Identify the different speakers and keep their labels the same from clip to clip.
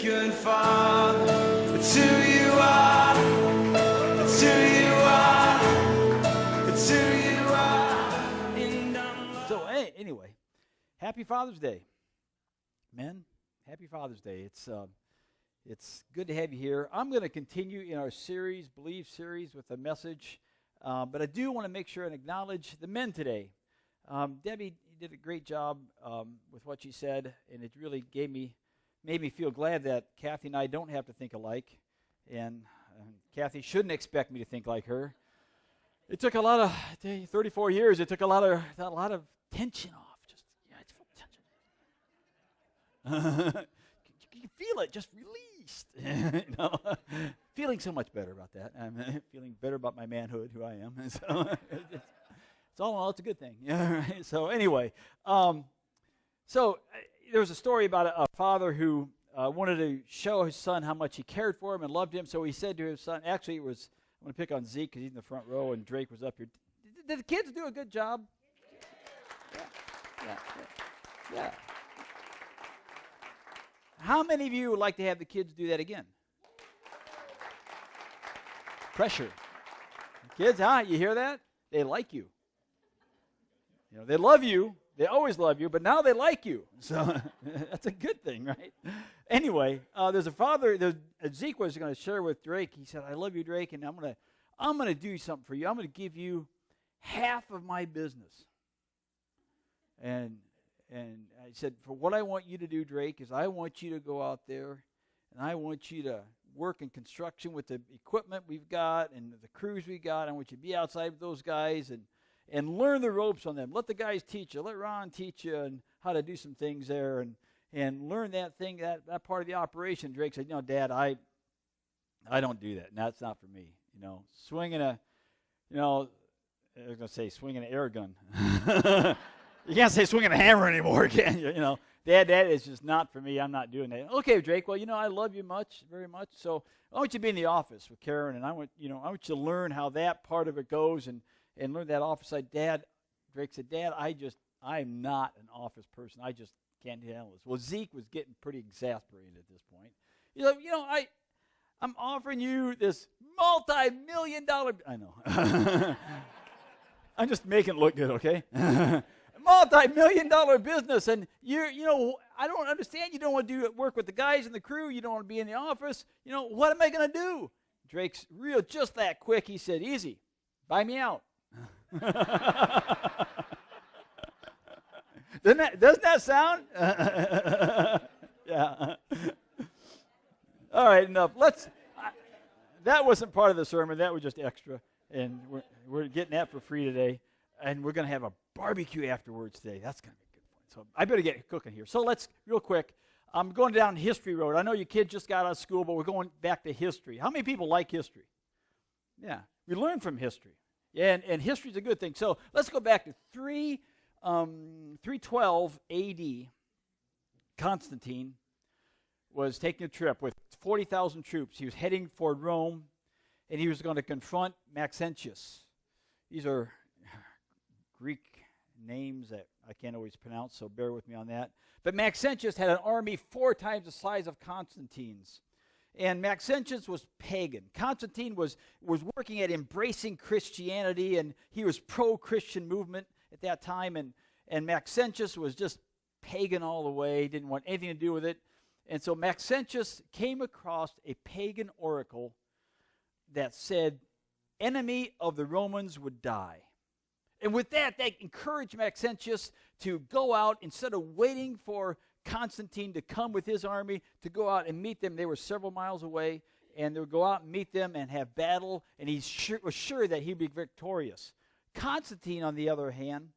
Speaker 1: good Father. It's who you are. It's who you are. It's who you are. And
Speaker 2: So anyway, happy Father's Day, men. Happy Father's Day. It's good to have you here. I'm going to continue in our series, Believe series, with a message, but I do want to make sure and acknowledge the men today. Debbie did a great job with what she said, and it really made me feel glad that Kathy and I don't have to think alike, and Kathy shouldn't expect me to think like her. It took a lot of 34 years. It took a lot of tension off. It's full tension. You can feel it just released. Feeling so much better about that. I'm feeling better about my manhood, who I am. And so it's all in all, it's a good thing. Yeah, right? So anyway, there was a story about a father who wanted to show his son how much he cared for him and loved him. So he said to his son, actually I'm going to pick on Zeke because he's in the front row and Drake was up here. Did the kids do a good job? Yeah. How many of you would like to have the kids do that again? Pressure. Kids, you hear that? They like you. They love you. They always love you, but now they like you. So that's a good thing, right? Anyway, there's a father, Zeke was going to share with Drake. He said, I love you, Drake, and I'm going to do something for you. I'm going to give you half of my business. And I said, for what I want you to do, Drake, is I want you to go out there and I want you to work in construction with the equipment we've got and the crews we got. I want you to be outside with those guys and learn the ropes on them. Let the guys teach you. Let Ron teach you and how to do some things there and learn that thing, that part of the operation. Drake said, Dad, I don't do that. No, that's not for me. Swinging I was going to say swinging an air gun. You can't say swinging a hammer anymore, can you? Dad, that is just not for me. I'm not doing that. Okay, Drake. Well, I love you very much. So I want you to be in the office with Karen, and I want you to learn how that part of it goes and learn that office side. Drake said, Dad, I'm not an office person. I just can't handle this. Well, Zeke was getting pretty exasperated at this point. He's like, I'm offering you this multi-million-dollar. I know. I'm just making it look good, okay? Multi-million-dollar business, and I don't understand. You don't want to work with the guys in the crew. You don't want to be in the office. What am I going to do? Drake's just that quick. He said, easy, buy me out. Doesn't that sound? Yeah. All right, enough. That wasn't part of the sermon. That was just extra, and we're getting that for free today. And we're going to have a barbecue afterwards today. That's going to be a good point. So I better get cooking here. So let's, real quick, I'm going down history road. I know you kids just got out of school, but we're going back to history. How many people like history? Yeah, we learn from history. Yeah, and history's a good thing. So let's go back to 312 A.D. Constantine was taking a trip with 40,000 troops. He was heading for Rome, and he was going to confront Maxentius. These are Greek names that I can't always pronounce, so bear with me on that. But Maxentius had an army 4 times the size of Constantine's. And Maxentius was pagan. Constantine was working at embracing Christianity, and he was pro-Christian movement at that time. And Maxentius was just pagan all the way, didn't want anything to do with it. And so Maxentius came across a pagan oracle that said, enemy of the Romans would die. And with that encouraged Maxentius to go out, instead of waiting for Constantine to come with his army, to go out and meet them. They were several miles away, and they would go out and meet them and have battle, and he was sure that he'd be victorious. Constantine, on the other hand,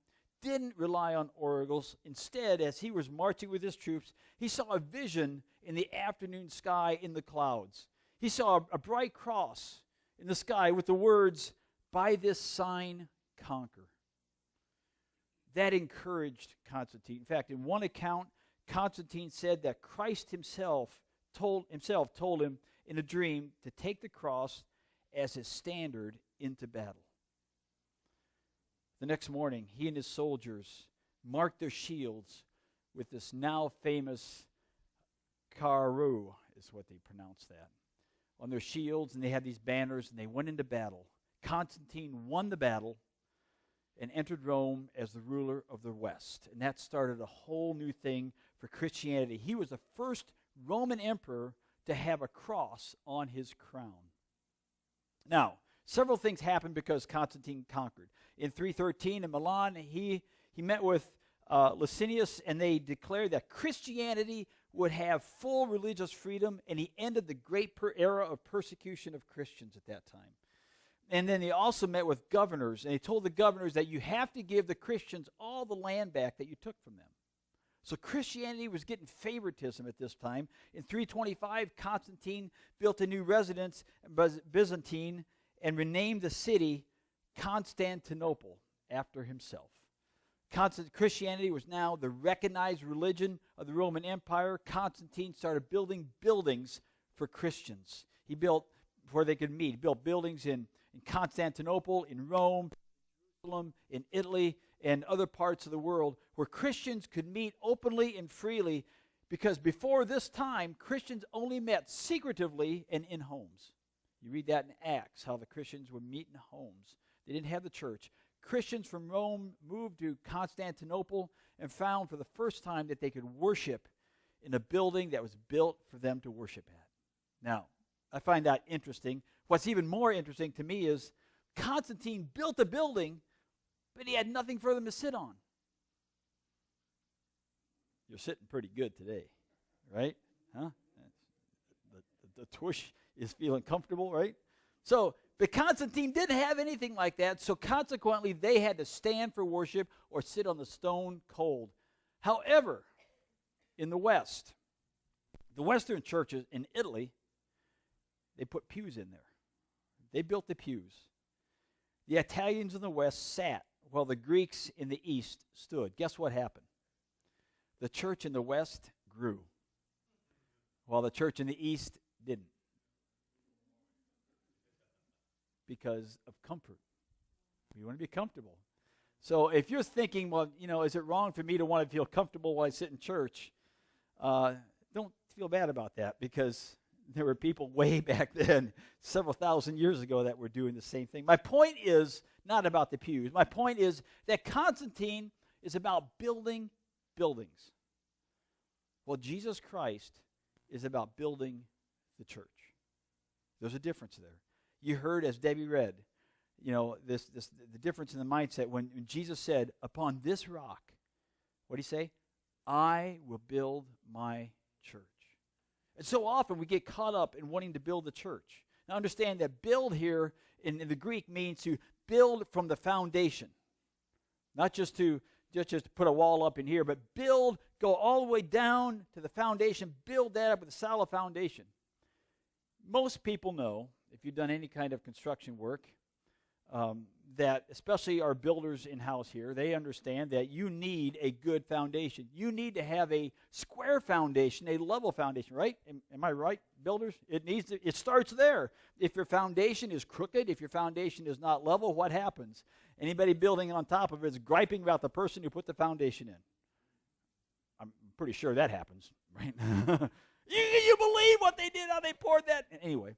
Speaker 2: didn't rely on oracles. Instead, as he was marching with his troops, he saw a vision in the afternoon sky in the clouds. He saw a bright cross in the sky with the words, by this sign conquer. That encouraged Constantine. In fact, in one account, Constantine said that Christ himself told him in a dream to take the cross as his standard into battle. The next morning, he and his soldiers marked their shields with this now famous Karu. is what they pronounced that, on their shields, and they had these banners, and they went into battle. Constantine won the battle and entered Rome as the ruler of the West. And that started a whole new thing for Christianity. He was the first Roman emperor to have a cross on his crown. Now, several things happened because Constantine conquered. In 313 in Milan, he met with Licinius, and they declared that Christianity would have full religious freedom, and he ended the great era of persecution of Christians at that time. And then he also met with governors, and he told the governors that you have to give the Christians all the land back that you took from them. So Christianity was getting favoritism at this time. In 325, Constantine built a new residence, Byzantine, and renamed the city Constantinople after himself. Christianity was now the recognized religion of the Roman Empire. Constantine started building buildings for Christians. He built where they could meet. He built buildings in Constantinople, in Rome, Jerusalem, in Italy, and other parts of the world where Christians could meet openly and freely, because before this time, Christians only met secretively and in homes. You read that in Acts, how the Christians would meet in homes. They didn't have the church. Christians from Rome moved to Constantinople and found for the first time that they could worship in a building that was built for them to worship at. Now, I find that interesting. What's even more interesting to me is Constantine built a building, but he had nothing for them to sit on. You're sitting pretty good today, right? Huh? The tush is feeling comfortable, right? But Constantine didn't have anything like that, so consequently they had to stand for worship or sit on the stone cold. However, in the West, the Western churches in Italy, they put pews in there. They built the pews. The Italians in the West sat while the Greeks in the East stood. Guess what happened? The church in the West grew, while the church in the East didn't. Because of comfort. We want to be comfortable. So if you're thinking, well, is it wrong for me to want to feel comfortable while I sit in church? Don't feel bad about that, because there were people way back then, several thousand years ago, that were doing the same thing. My point is not about the pews. My point is that Constantine is about building buildings. Well, Jesus Christ is about building the church. There's a difference there. You heard, as Debbie read, the difference in the mindset when Jesus said, "Upon this rock," what did he say? "I will build my church." And so often we get caught up in wanting to build the church. Now understand that build here in the Greek means to build from the foundation. Not just to put a wall up in here, but build, go all the way down to the foundation, build that up with a solid foundation. Most people know, if you've done any kind of construction work, that especially our builders in-house here, they understand that you need a good foundation. You need to have a square foundation, a level foundation, right? Am I right, builders? It starts there. If your foundation is crooked, if your foundation is not level, what happens? Anybody building on top of it is griping about the person who put the foundation in. I'm pretty sure that happens, right? You believe what they did, how they poured that? Anyway.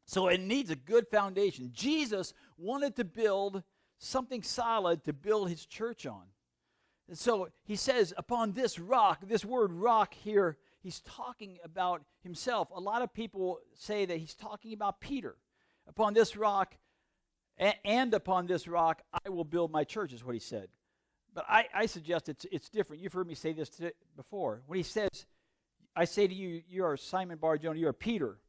Speaker 2: So it needs a good foundation. Jesus wanted to build something solid to build his church on. And so he says, upon this rock, this word rock here, he's talking about himself. A lot of people say that he's talking about Peter. Upon this rock, and upon this rock, I will build my church, is what he said. But I suggest it's different. You've heard me say this before. When he says, I say to you, you are Simon Bar-Jonah, you are Peter.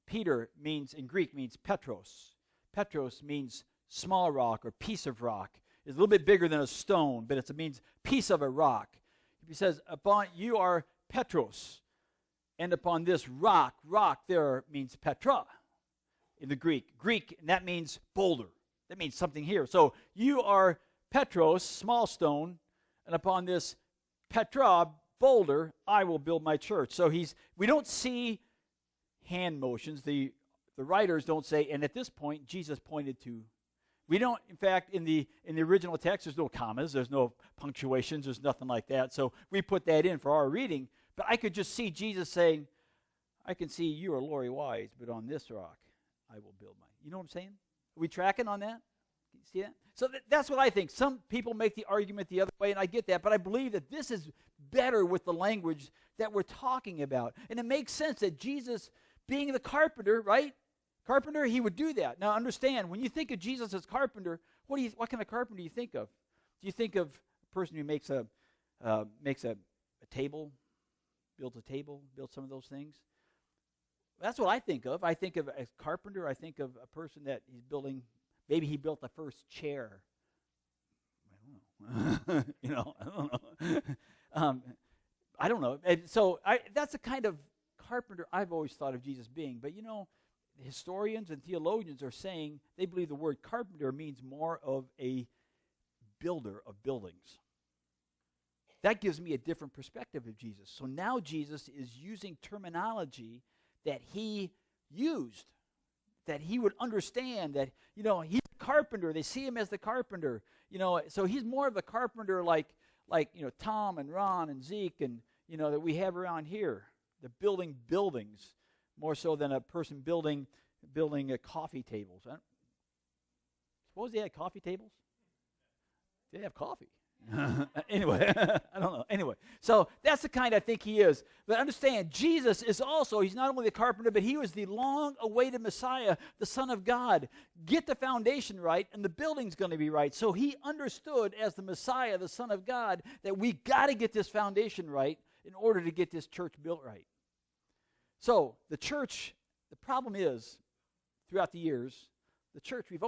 Speaker 2: Peter in Greek means Petros. Petros means small rock or piece of rock. It's a little bit bigger than a stone, but it means piece of a rock. He says, upon you are Petros, and upon this rock there means Petra in the Greek. And that means boulder. That means something here. So you are Petros, small stone, and upon this Petra, boulder, I will build my church. So we don't see hand motions. The writers don't say, and at this point, Jesus pointed to. We don't, in fact, in the original text, there's no commas, there's no punctuations, there's nothing like that. So we put that in for our reading. But I could just see Jesus saying, I can see you are Lori Wise, but on this rock I will build my. You know what I'm saying? Are we tracking on that? You see that? So that's what I think. Some people make the argument the other way, and I get that, but I believe that this is better with the language that we're talking about. And it makes sense that Jesus, being the carpenter, right? Carpenter, he would do that. Now understand, when you think of Jesus as carpenter, what kind of carpenter do you think of? Do you think of a person who makes a table, builds some of those things? That's what I think of. I think of a carpenter. I think of a person that he's building. Maybe he built the first chair. I don't know. I don't know. I don't know. And so that's the kind of carpenter I've always thought of Jesus being. But historians and theologians are saying they believe the word carpenter means more of a builder of buildings. That gives me a different perspective of Jesus. So now Jesus is using terminology that he used, that he would understand, that, he's a carpenter. They see him as the carpenter. So he's more of the carpenter like Tom and Ron and Zeke and, that we have around here. They're building buildings more so than a person building coffee tables. Suppose they had coffee tables? They have coffee. Anyway, I don't know. Anyway, so that's the kind I think he is. But understand, Jesus is also, he's not only the carpenter, but he was the long-awaited Messiah, the Son of God. Get the foundation right, and the building's going to be right. So he understood as the Messiah, the Son of God, that we got to get this foundation right in order to get this church built right. So the church, the problem is, throughout the years, the church, we've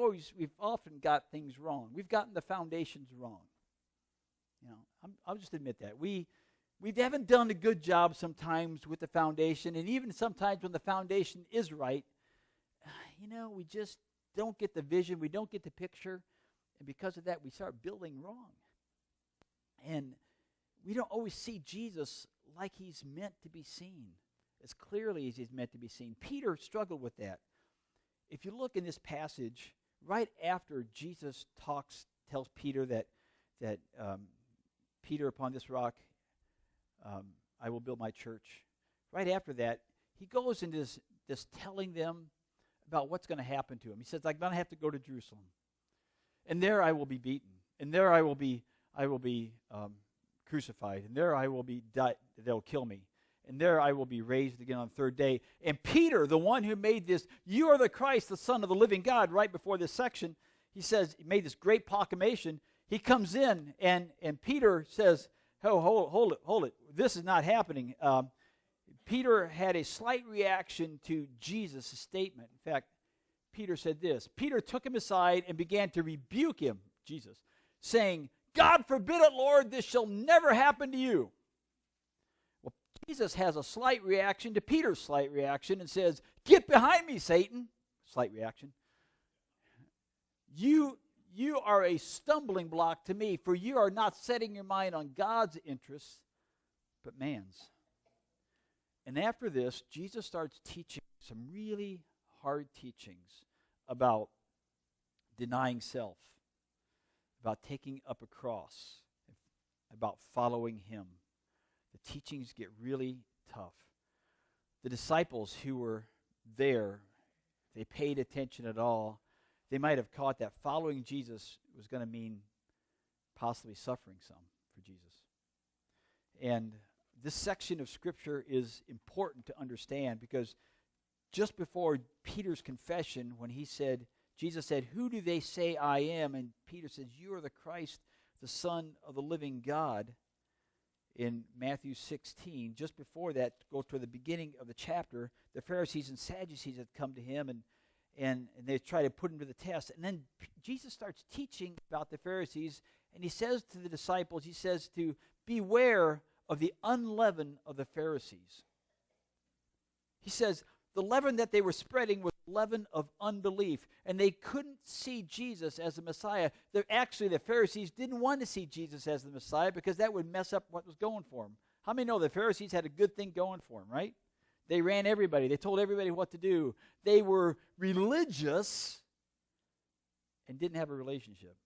Speaker 2: often got things wrong. We've gotten the foundations wrong. I'll just admit that. We haven't done a good job sometimes with the foundation, and even sometimes when the foundation is right, we just don't get the vision, we don't get the picture, and because of that, we start building wrong. And we don't always see Jesus like he's meant to be seen, as clearly as he's meant to be seen. Peter struggled with that. If you look in this passage, right after Jesus tells Peter that Peter, upon this rock, I will build my church. Right after that, he goes into this telling them about what's going to happen to him. He says, I'm going to have to go to Jerusalem, and there I will be beaten, and there I will be crucified, and there I will be died. They'll kill me, and there I will be raised again on the third day. And Peter, the one who made this, you are the Christ, the Son of the living God, right before this section, he made this great proclamation. He comes in, and Peter says, oh, hold it. This is not happening. Peter had a slight reaction to Jesus' statement. In fact, Peter said this. Peter took him aside and began to rebuke him, Jesus, saying, God forbid it, Lord, this shall never happen to you. Well, Jesus has a slight reaction to Peter's slight reaction and says, get behind me, Satan. Slight reaction. You are a stumbling block to me, for you are not setting your mind on God's interests, but man's. And after this, Jesus starts teaching some really hard teachings about denying self, about taking up a cross, about following him. The teachings get really tough. The disciples who were there, they paid attention at all. They might have caught that following Jesus was going to mean possibly suffering some for Jesus. And this section of Scripture is important to understand because just before Peter's confession, when Jesus said, who do they say I am? And Peter says, you are the Christ, the Son of the living God. In Matthew 16, just before that, go to the beginning of the chapter, the Pharisees and Sadducees had come to him and they try to put him to the test. And then Jesus starts teaching about the Pharisees, and he says to the disciples, he says to beware of the unleaven of the Pharisees. He says the leaven that they were spreading was leaven of unbelief, and they couldn't see Jesus as the Messiah. Actually, the Pharisees didn't want to see Jesus as the Messiah because that would mess up what was going for him. How many know the Pharisees had a good thing going for them, right? They ran everybody. They told everybody what to do. They were religious and didn't have a relationship.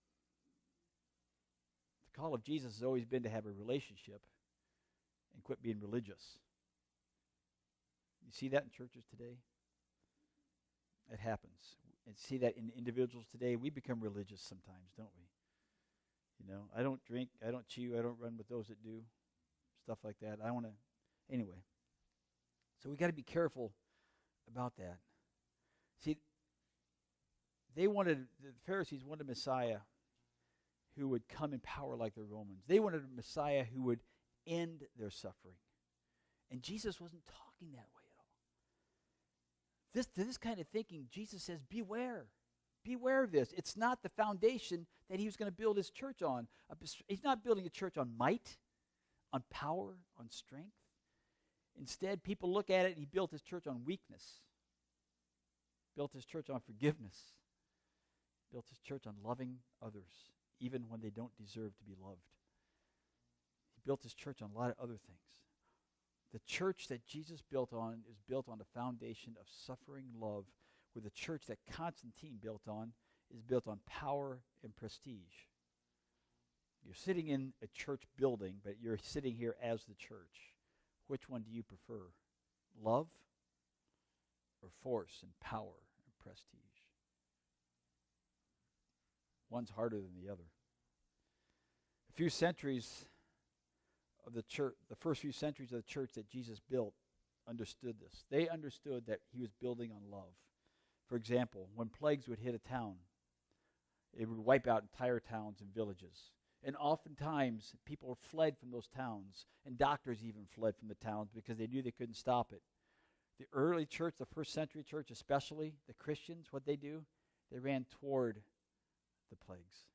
Speaker 2: The call of Jesus has always been to have a relationship. and quit being religious. You see that in churches today? It happens. And see that in individuals today. We become religious sometimes, don't we? You know, I don't drink, I don't chew, I don't run with those that do. Stuff like that. I want to, anyway. So we got to be careful about that. See, the Pharisees wanted a Messiah who would come in power like the Romans. They wanted a Messiah who would end their suffering. And Jesus wasn't talking that way at all. This kind of thinking, Jesus says, beware. Beware of this. It's not the foundation that he was going to build his church on. He's not building a church on might, on power, on strength. Instead, people look at it, and he built his church on weakness. Built his church on forgiveness. Built his church on loving others, even when they don't deserve to be loved. He built his church on a lot of other things. The church that Jesus built on is built on a foundation of suffering love, where the church that Constantine built on is built on power and prestige. You're sitting in a church building, but you're sitting here as the church. Which one do you prefer? Love or force and power and prestige? One's harder than the other. A few centuries of the church, the first few centuries of the church that Jesus built, understood this. They understood that he was building on love. For example, when plagues would hit a town, it would wipe out entire towns and villages. And oftentimes, people fled from those towns, and doctors even fled from the towns because they knew they couldn't stop it. The early church, the first century church especially, the Christians, what they do? They ran toward the plagues.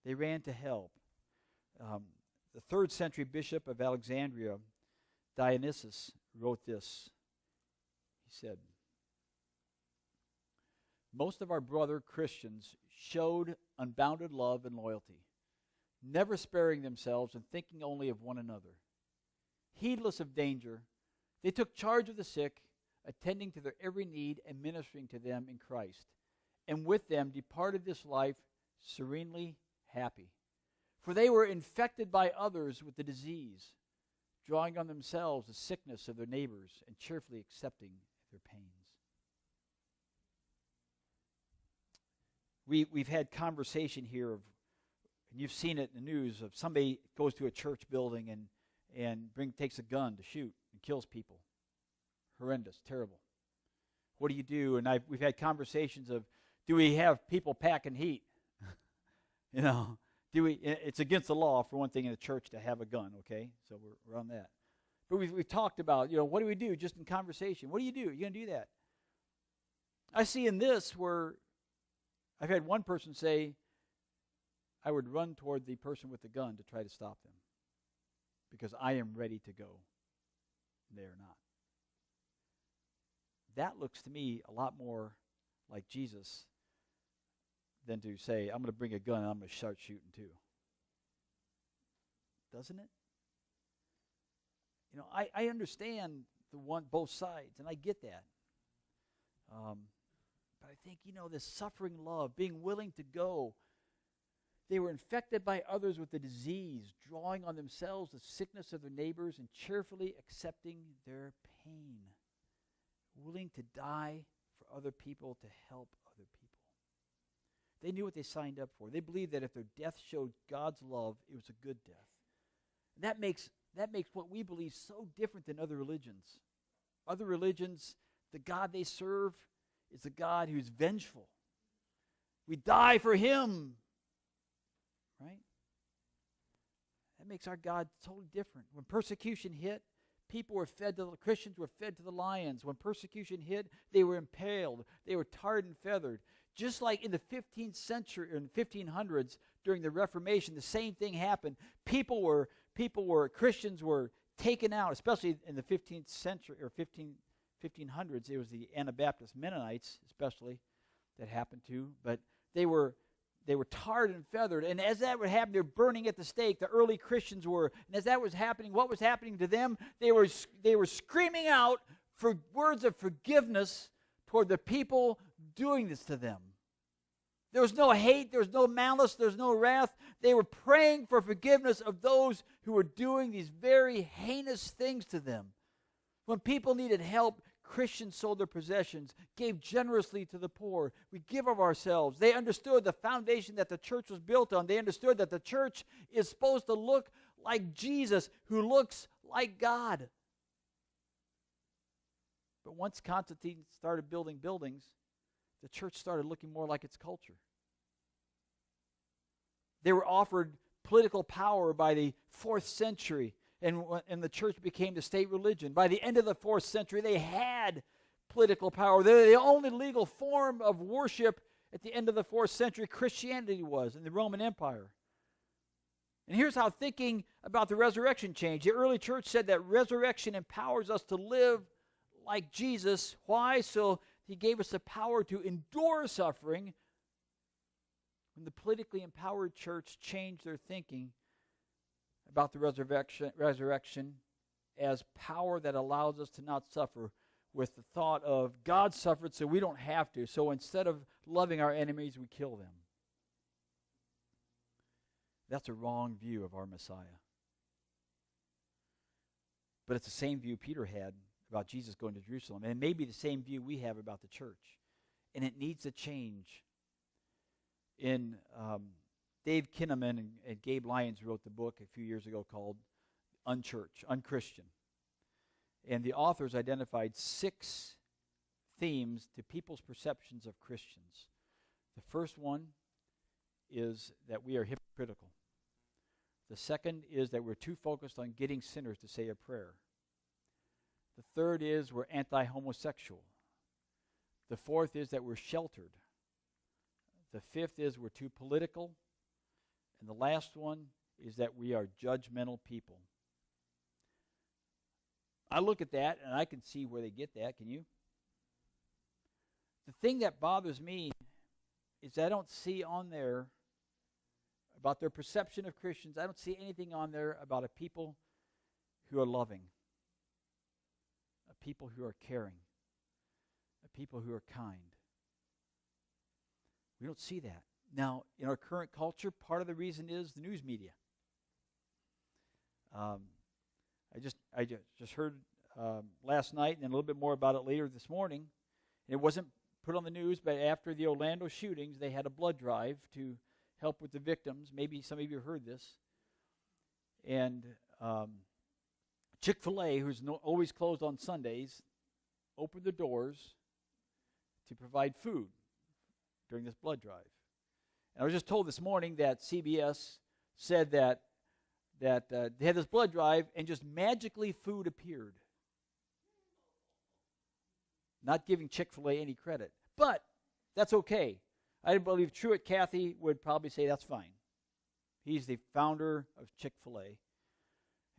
Speaker 2: They ran to help. The 3rd century bishop of Alexandria, Dionysius, wrote this. He said, most of our brother Christians showed unbounded love and loyalty, never sparing themselves and thinking only of one another. Heedless of danger, they took charge of the sick, attending to their every need and ministering to them in Christ, and with them departed this life serenely happy. For they were infected by others with the disease, drawing on themselves the sickness of their neighbors and cheerfully accepting their pains. We've had conversation here of, and you've seen it in the news, of somebody goes to a church building and takes a gun to shoot and kills people. Horrendous, terrible. What do you do? And we've had conversations of, do we have people packing heat? You know, it's against the law, for one thing, in the church to have a gun, okay? So we're on that. But we've talked about, what do we do just in conversation? What do? You're going to do that. I see in this where I've had one person say, I would run toward the person with the gun to try to stop them because I am ready to go. They are not. That looks to me a lot more like Jesus than to say, I'm going to bring a gun and I'm going to start shooting too. Doesn't it? I understand both sides, and I get that. But I think, this suffering love, being willing to go. They were infected by others with the disease, drawing on themselves the sickness of their neighbors and cheerfully accepting their pain. Willing to die for other people, to help other people. They knew what they signed up for. They believed that if their death showed God's love, it was a good death. And that makes what we believe so different than other religions. Other religions, the God they serve is a God who's vengeful. We die for him. Right? That makes our God totally different. When persecution hit, Christians were fed to the lions. When persecution hit, they were impaled. They were tarred and feathered. Just like in the 15th century, in the 1500s, during the Reformation, the same thing happened. Christians were taken out, especially in the 15th century or 1500s. It was the Anabaptist Mennonites, especially, that happened to. But they were tarred and feathered. And as that would happen, they were burning at the stake. The early Christians were. And as that was happening, what was happening to them? They were screaming out for words of forgiveness toward the people doing this to them. There was no hate, there was no malice, there's no wrath. They were praying for forgiveness of those who were doing these very heinous things to them. When people needed help, Christians sold their possessions, gave generously to the poor. We give of ourselves. They understood the foundation that the church was built on. They understood that the church is supposed to look like Jesus, who looks like God. But once Constantine started building buildings, the church started looking more like its culture. They were offered political power by the 4th century, and the church became the state religion. By the end of the 4th century, they had political power. They were the only legal form of worship at the end of the 4th century. Christianity was in the Roman Empire. And here's how thinking about the resurrection changed. The early church said that resurrection empowers us to live like Jesus. Why? So he gave us the power to endure suffering. When the politically empowered church changed their thinking about the resurrection as power that allows us to not suffer, with the thought of God suffered so we don't have to. So instead of loving our enemies, we kill them. That's a wrong view of our Messiah. But it's the same view Peter had about Jesus going to Jerusalem. And it may be the same view we have about the church. And it needs to change. Dave Kinnaman and Gabe Lyons wrote the book a few years ago called Unchurch, Unchristian. And the authors identified 6 themes to people's perceptions of Christians. The first one is that we are hypocritical. The second is that we're too focused on getting sinners to say a prayer. The third is we're anti-homosexual. The fourth is that we're sheltered. The fifth is we're too political. And the last one is that we are judgmental people. I look at that and I can see where they get that. Can you? The thing that bothers me is I don't see on there about their perception of Christians. I don't see anything on there about a people who are loving, a people who are caring, a people who are kind. We don't see that. Now, in our current culture, part of the reason is the news media. I just heard last night and then a little bit more about it later this morning. It wasn't put on the news, but after the Orlando shootings, they had a blood drive to help with the victims. Maybe some of you heard this. And Chick-fil-A, who's always closed on Sundays, opened the doors to provide food during this blood drive. And I was just told this morning that CBS said that they had this blood drive and just magically food appeared. Not giving Chick-fil-A any credit. But that's okay. I believe Truett Cathy would probably say that's fine. He's the founder of Chick-fil-A.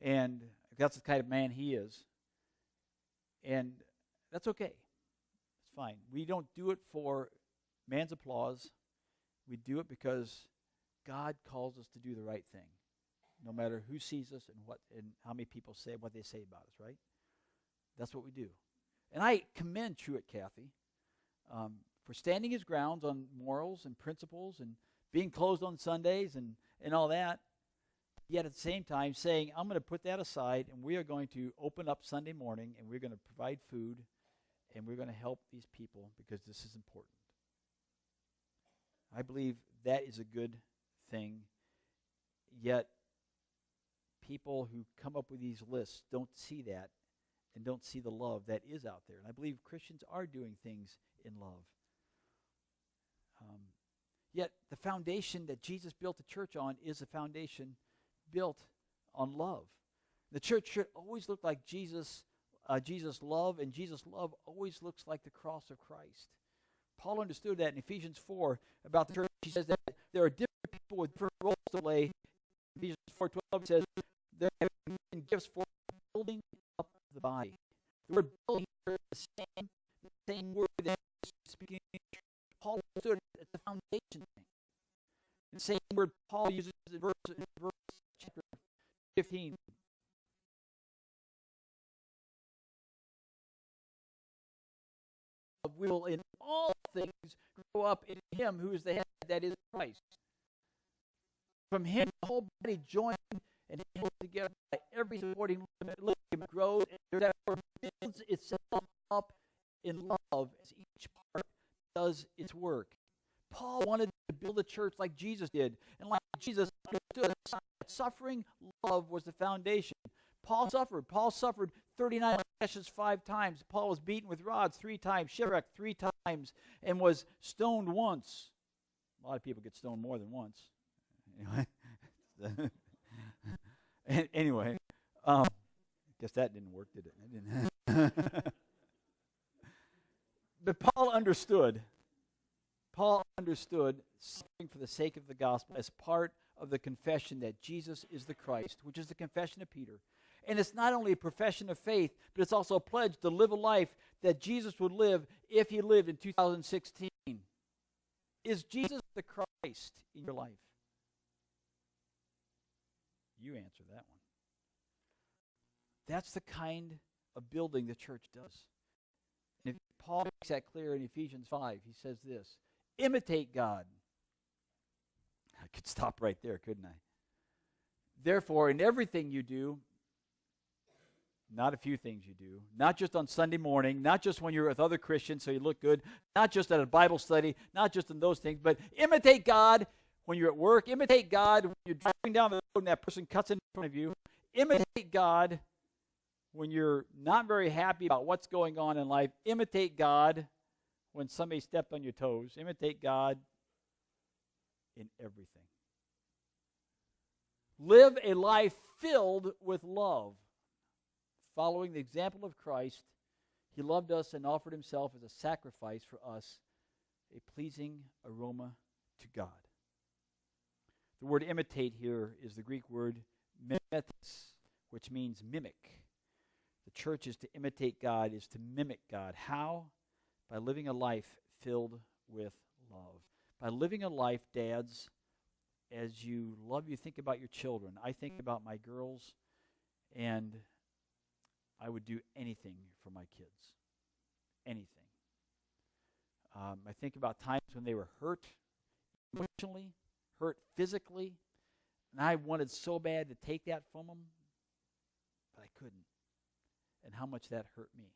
Speaker 2: And that's the kind of man he is. And that's okay. It's fine. We don't do it for man's applause. We do it because God calls us to do the right thing, no matter who sees us and how many people say what they say about us, right? That's what we do. And I commend Truett Cathy for standing his grounds on morals and principles and being closed on Sundays and all that, yet at the same time saying, I'm going to put that aside and we are going to open up Sunday morning and we're going to provide food and we're going to help these people because this is important. I believe that is a good thing, yet people who come up with these lists don't see that and don't see the love that is out there. And I believe Christians are doing things in love. Yet the foundation that Jesus built the church on is a foundation built on love. The church should always look like Jesus' love, and Jesus' love always looks like the cross of Christ. Paul understood that in Ephesians 4 about the church. He says that there are different people with different roles to play. Ephesians 4:12 says there have been gifts for building up the body. The word building is the same word that is speaking. Paul understood it's the foundation thing. The same word Paul uses in verse chapter 15. We will in all things grow up in him who is the head, that is Christ. From him, the whole body joined and held together by every supporting ligament grows and therefore builds itself up in love as each part does its work. Paul wanted to build a church like Jesus did, and like Jesus understood, suffering love was the foundation. Paul suffered 39 lashes 5 times. Paul was beaten with rods 3 times, shipwrecked 3 times, and was stoned once. A lot of people get stoned more than once. Anyway, guess that didn't work, did it? But Paul understood suffering for the sake of the gospel as part of the confession that Jesus is the Christ, which is the confession of Peter. And it's not only a profession of faith, but it's also a pledge to live a life that Jesus would live if he lived in 2016. Is Jesus the Christ in your life? You answer that one. That's the kind of building the church does. And if Paul makes that clear in Ephesians 5, he says this, imitate God. I could stop right there, couldn't I? Therefore, in everything you do, not a few things you do, not just on Sunday morning, not just when you're with other Christians so you look good, not just at a Bible study, not just in those things, but imitate God when you're at work, imitate God when you're driving down the road and that person cuts in front of you, imitate God when you're not very happy about what's going on in life, imitate God when somebody stepped on your toes, imitate God in everything. Live a life filled with love. Following the example of Christ, he loved us and offered himself as a sacrifice for us, a pleasing aroma to God. The word imitate here is the Greek word mimetis, which means mimic. The church is to imitate God, is to mimic God. How? By living a life filled with love. By living a life, dads, as you love, you think about your children. I think about my girls, and I would do anything for my kids. Anything. I think about times when they were hurt emotionally, hurt physically, and I wanted so bad to take that from them, but I couldn't. And how much that hurt me.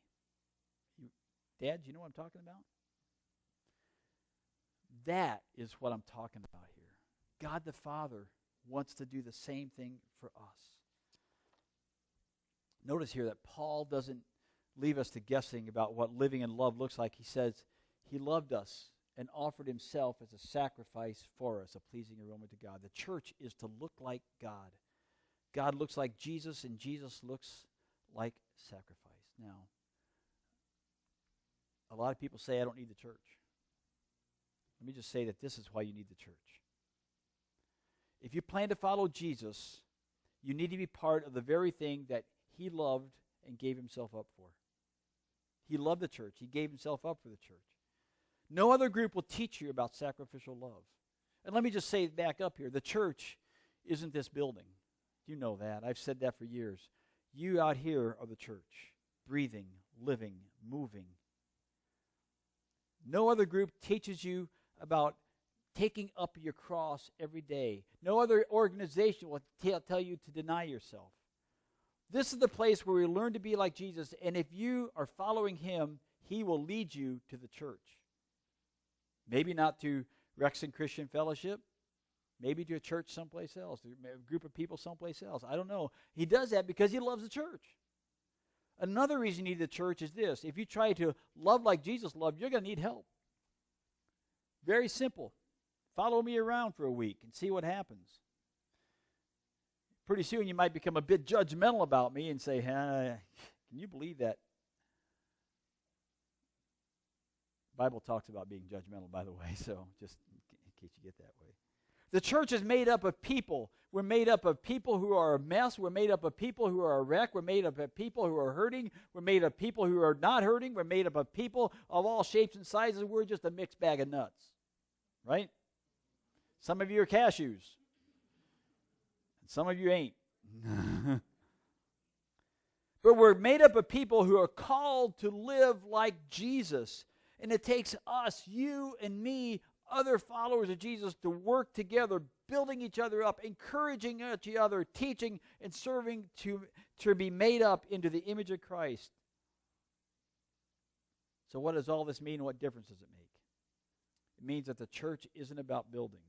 Speaker 2: Dads, you know what I'm talking about? That is what I'm talking about here. God the Father wants to do the same thing for us. Notice here that Paul doesn't leave us to guessing about what living in love looks like. He says he loved us and offered himself as a sacrifice for us, a pleasing aroma to God. The church is to look like God. God looks like Jesus, and Jesus looks like sacrifice. Now, a lot of people say, I don't need the church. Let me just say that this is why you need the church. If you plan to follow Jesus, you need to be part of the very thing that he loved and gave himself up for. He loved the church. He gave himself up for the church. No other group will teach you about sacrificial love. And let me just say back up here, the church isn't this building. You know that. I've said that for years. You out here are the church, breathing, living, moving. No other group teaches you about taking up your cross every day. No other organization will tell you to deny yourself. This is the place where we learn to be like Jesus, and if you are following him, he will lead you to the church. Maybe not to Rexon Christian Fellowship, maybe to a church someplace else, to a group of people someplace else. I don't know. He does that because he loves the church. Another reason you need the church is this. If you try to love like Jesus loved, you're going to need help. Very simple. Follow me around for a week and see what happens. Pretty soon you might become a bit judgmental about me and say, can you believe that? The Bible talks about being judgmental, by the way, so just in case you get that way. The church is made up of people. We're made up of people who are a mess. We're made up of people who are a wreck. We're made up of people who are hurting. We're made up of people who are not hurting. We're made up of people of all shapes and sizes. We're just a mixed bag of nuts, right? Some of you are cashews, and some of you ain't. But we're made up of people who are called to live like Jesus. And it takes us, you and me, other followers of Jesus to work together, building each other up, encouraging each other, teaching and serving to be made up into the image of Christ. So what does all this mean? What difference does it make? It means that the church isn't about buildings.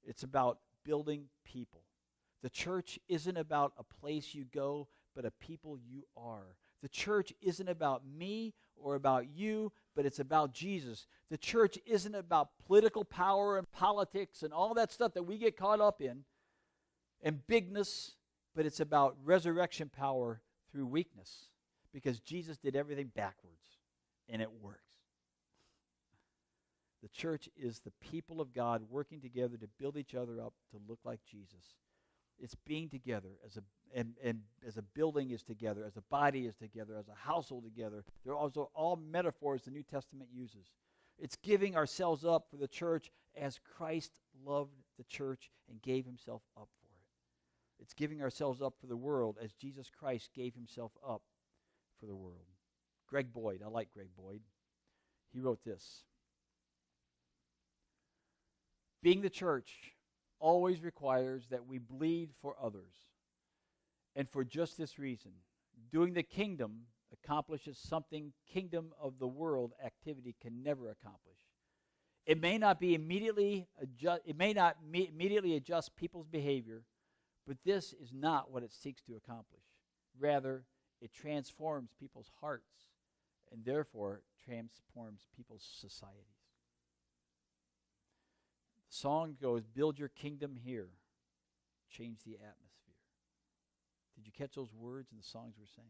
Speaker 2: It's about building people. The church isn't about a place you go, but a people you are. The church isn't about me or about you, but it's about Jesus. The church isn't about political power and politics and all that stuff that we get caught up in and bigness, but it's about resurrection power through weakness, because Jesus did everything backwards, and it works. The church is the people of God working together to build each other up to look like Jesus. It's being together as a building is together, as a body is together, as a household together. They're also all metaphors the New Testament uses. It's giving ourselves up for the church as Christ loved the church and gave himself up for it. It's giving ourselves up for the world as Jesus Christ gave himself up for the world. Greg Boyd, I like Greg Boyd. He wrote this: being the church always requires that we bleed for others. And for just this reason, doing the kingdom accomplishes something kingdom of the world activity can never accomplish. It may not immediately adjust people's behavior, but this is not what it seeks to accomplish. Rather, it transforms people's hearts and therefore transforms people's societies. The song goes, build your kingdom here, change the atmosphere. Did you catch those words in the songs we're saying?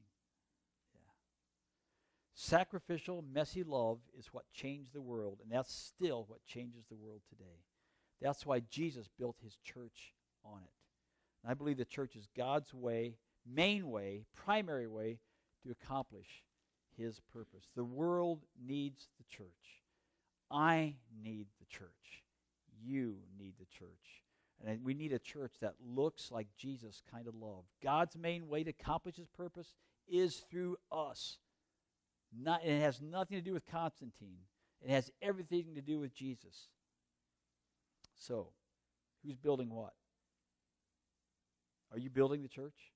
Speaker 2: Yeah. Sacrificial, messy love is what changed the world, and that's still what changes the world today. That's why Jesus built his church on it. And I believe the church is God's way, main way, primary way to accomplish his purpose. The world needs the church. I need the church. You need the church. And we need a church that looks like Jesus kind of love. God's main way to accomplish his purpose is through us. It has nothing to do with Constantine. It has everything to do with Jesus. So, who's building what? Are you building the church?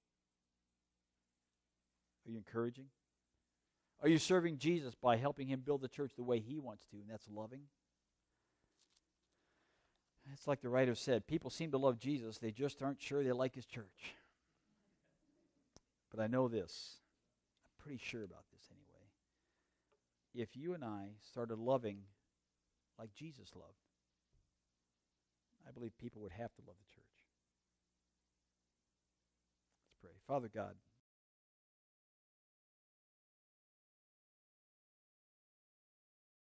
Speaker 2: Are you encouraging? Are you serving Jesus by helping him build the church the way he wants to, and that's loving? It's like the writer said, people seem to love Jesus, they just aren't sure they like his church. But I know this. I'm pretty sure about this anyway. If you and I started loving like Jesus loved, I believe people would have to love the church. Let's pray. Father God,